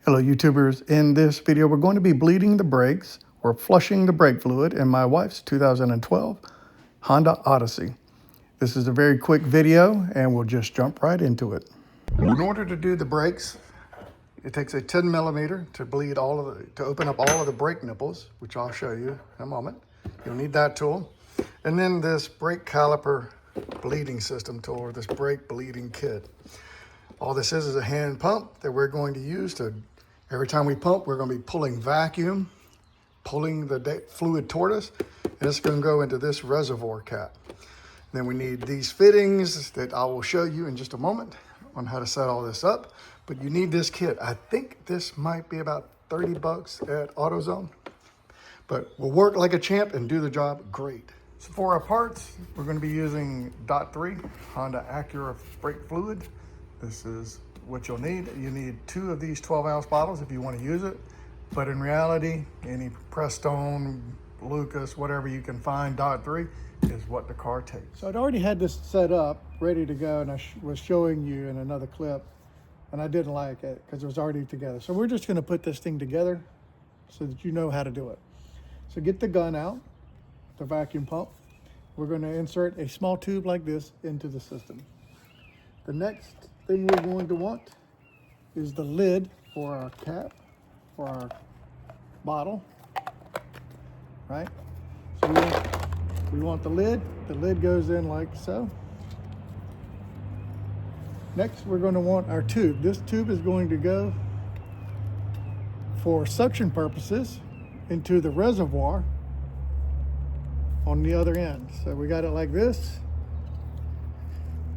Hello YouTubers, in this video we're going to be bleeding the brakes or flushing the brake fluid in my wife's 2012 Honda Odyssey. This is a very quick video and we'll just jump right into it. In order to do the brakes, it takes a 10 millimeter to bleed to open up all of the brake nipples, which I'll show you in a moment. You'll need that tool. And then this brake caliper bleeding system tool, or this brake bleeding kit. All this is a hand pump that we're going to use to, every time we pump, we're going to be pulling vacuum, pulling the fluid toward us, and it's going to go into this reservoir cap. Then we need these fittings that I will show you in just a moment on how to set all this up. But you need this kit. I think this might be about 30 bucks at AutoZone, but will work like a champ and do the job great. So for our parts, we're going to be using .3 Honda Acura brake fluid. This is what you'll need. You need 2 of these 12-ounce bottles if you want to use it. But in reality, any Prestone, Lucas, whatever you can find, .3 is what the car takes. So I'd already had this set up, ready to go, and I was showing you in another clip, and I didn't like it because it was already together. So we're just going to put this thing together so that you know how to do it. So get the gun out, the vacuum pump. We're going to insert a small tube like this into the system. The next thing we're going to want is the lid for our cap, for our bottle, right? So we want the lid. The lid goes in like so. Next, we're going to want our tube. This tube is going to go for suction purposes into the reservoir on the other end. So we got it like this.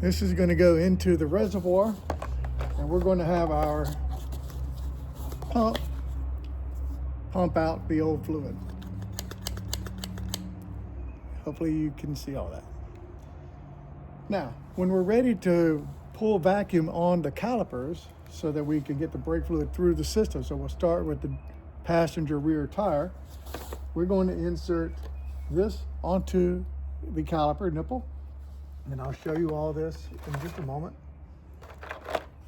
This is going to go into the reservoir, and we're going to have our pump out the old fluid. Hopefully you can see all that. Now, when we're ready to pull vacuum on the calipers so that we can get the brake fluid through the system, so we'll start with the passenger rear tire. We're going to insert this onto the caliper nipple, and I'll show you all this in just a moment.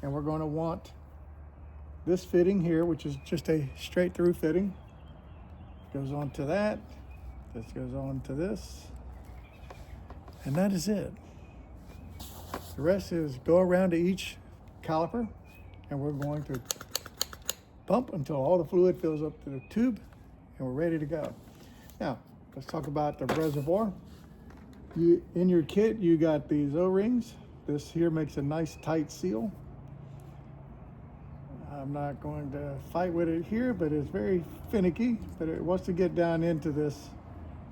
And we're going to want this fitting here, which is just a straight through fitting. Goes on to that. This goes on to this. And that is it. The rest is go around to each caliper, and we're going to pump until all the fluid fills up to the tube, and we're ready to go. Now, let's talk about the reservoir. In your kit, you got these O-rings. This here makes a nice tight seal. I'm not going to fight with it here, but it's very finicky, but it wants to get down into this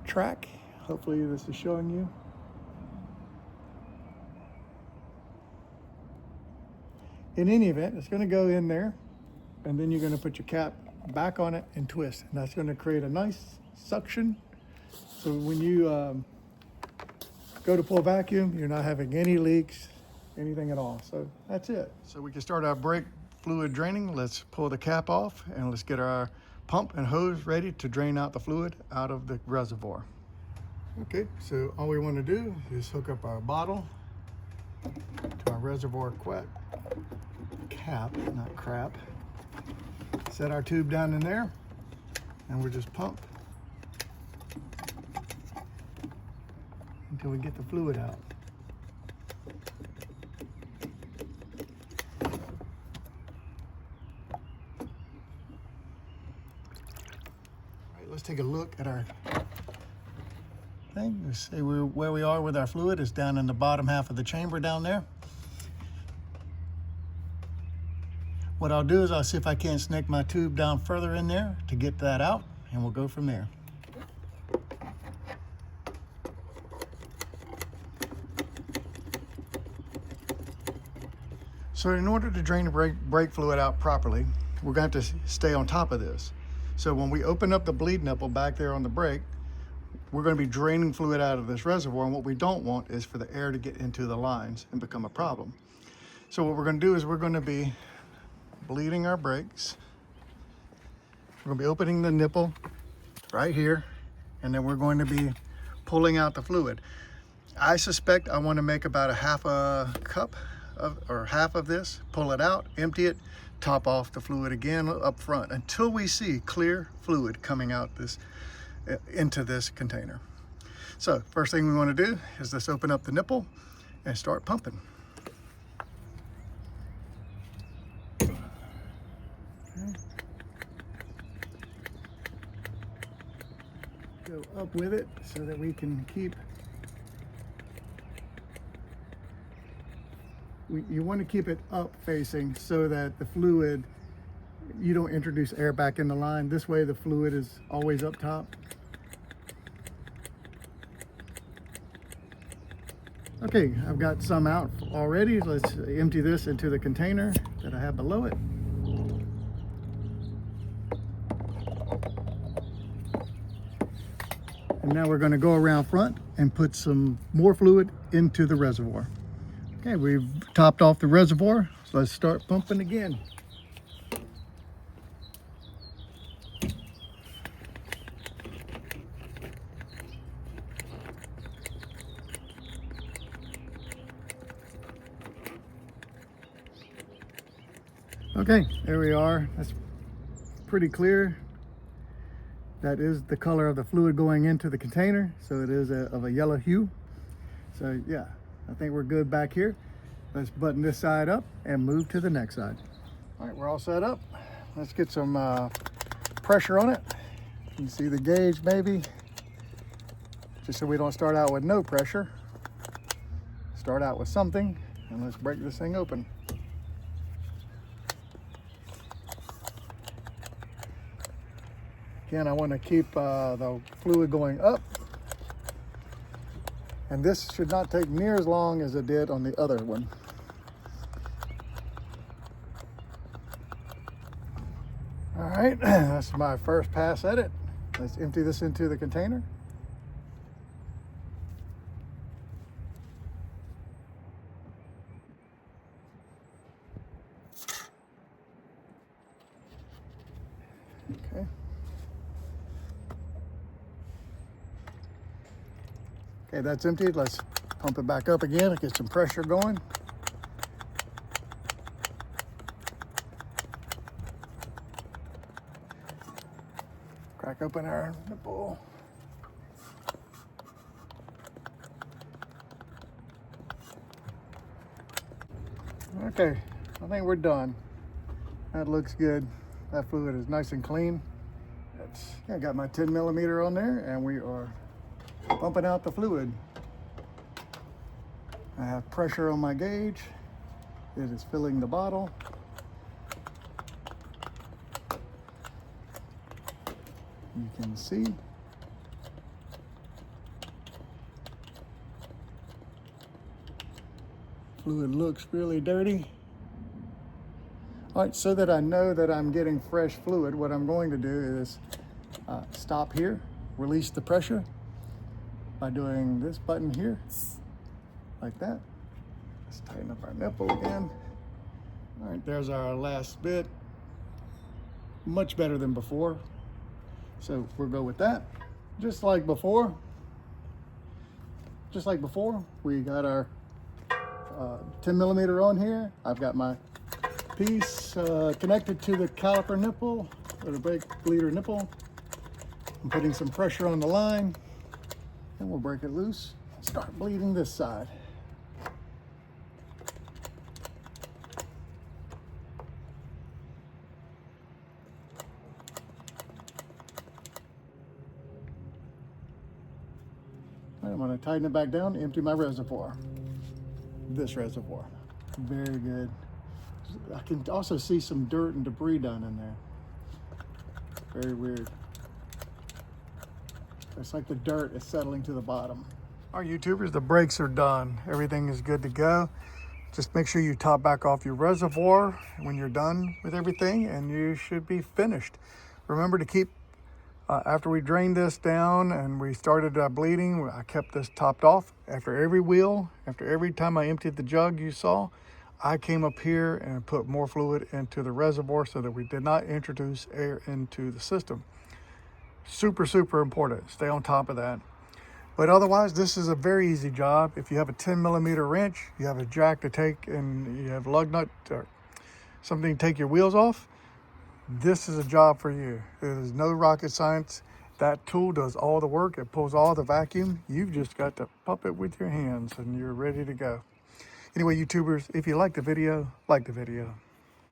track. Hopefully this is showing you. In any event, it's going to go in there, and then you're going to put your cap back on it and twist, and that's going to create a nice suction. So when you go to pull vacuum, you're not having any leaks, anything at all. So that's it. So we can start our brake fluid draining. Let's pull the cap off, and let's get our pump and hose ready to drain out the fluid out of the reservoir. Okay, so all we want to do is hook up our bottle to our reservoir cap, not crap. Set our tube down in there, and we'll just pump until we get the fluid out. All right, let's take a look at our thing. Let's see where we are with our fluid. It's down in the bottom half of the chamber down there. What I'll do is I'll see if I can't snake my tube down further in there to get that out, and we'll go from there. So in order to drain the brake fluid out properly, we're going to have to stay on top of this. So when we open up the bleed nipple back there on the brake, we're going to be draining fluid out of this reservoir, and what we don't want is for the air to get into the lines and become a problem. So what we're going to do is we're going to be bleeding our brakes. We're going to be opening the nipple right here, and then we're going to be pulling out the fluid. I suspect I want to make about a half a cup or half of this, pull it out, empty it, top off the fluid again up front until we see clear fluid coming out into this container. So first thing we want to do is just open up the nipple and start pumping. Go up with it so that we can keep, you want to keep it up facing so that the fluid, you don't introduce air back in the line. This way the fluid is always up top. Okay, I've got some out already. Let's empty this into the container that I have below it. And now we're going to go around front and put some more fluid into the reservoir. Okay, we've topped off the reservoir, so let's start pumping again. Okay, there we are. That's pretty clear. That is the color of the fluid going into the container, so it is of a yellow hue. So yeah, I think we're good back here. Let's button this side up and move to the next side. All right, we're all set up. Let's get some pressure on it. You can see the gauge maybe, just so we don't start out with no pressure. Start out with something, and let's break this thing open. Again, I want to keep the fluid going up. And this should not take near as long as it did on the other one. All right, that's my first pass at it. Let's empty this into the container. Okay. Okay, that's emptied. Let's pump it back up again and get some pressure going. Crack open our nipple. Okay, I think we're done. That looks good. That fluid is nice and clean. I got my 10 millimeter on there, and we are pumping out the fluid. I have pressure on my gauge. It is filling the bottle. You can see. Fluid looks really dirty. All right, so that I know that I'm getting fresh fluid, what I'm going to do is stop here, release the pressure by doing this button here, like that. Let's tighten up our nipple again. All right, there's our last bit. Much better than before. So we'll go with that. Just like before, we got our 10 millimeter on here. I've got my piece connected to the caliper nipple, or the brake bleeder nipple. I'm putting some pressure on the line, and we'll break it loose and start bleeding this side. I'm going to tighten it back down, empty my reservoir. This reservoir. Very good. I can also see some dirt and debris down in there. Very weird. It's like the dirt is settling to the bottom. All right, YouTubers, the brakes are done. Everything is good to go. Just make sure you top back off your reservoir when you're done with everything, and you should be finished. Remember to keep, after we drained this down and we started bleeding, I kept this topped off. After every wheel, after every time I emptied the jug you saw, I came up here and put more fluid into the reservoir so that we did not introduce air into the system. Super, super important. Stay on top of that. But otherwise, this is a very easy job. If you have a 10 millimeter wrench, you have a jack to take, and you have lug nut, something to take your wheels off, this is a job for you. It is no rocket science. That tool does all the work. It pulls all the vacuum. You've just got to pump it with your hands and you're ready to go. Anyway, YouTubers, if you like the video, like the video.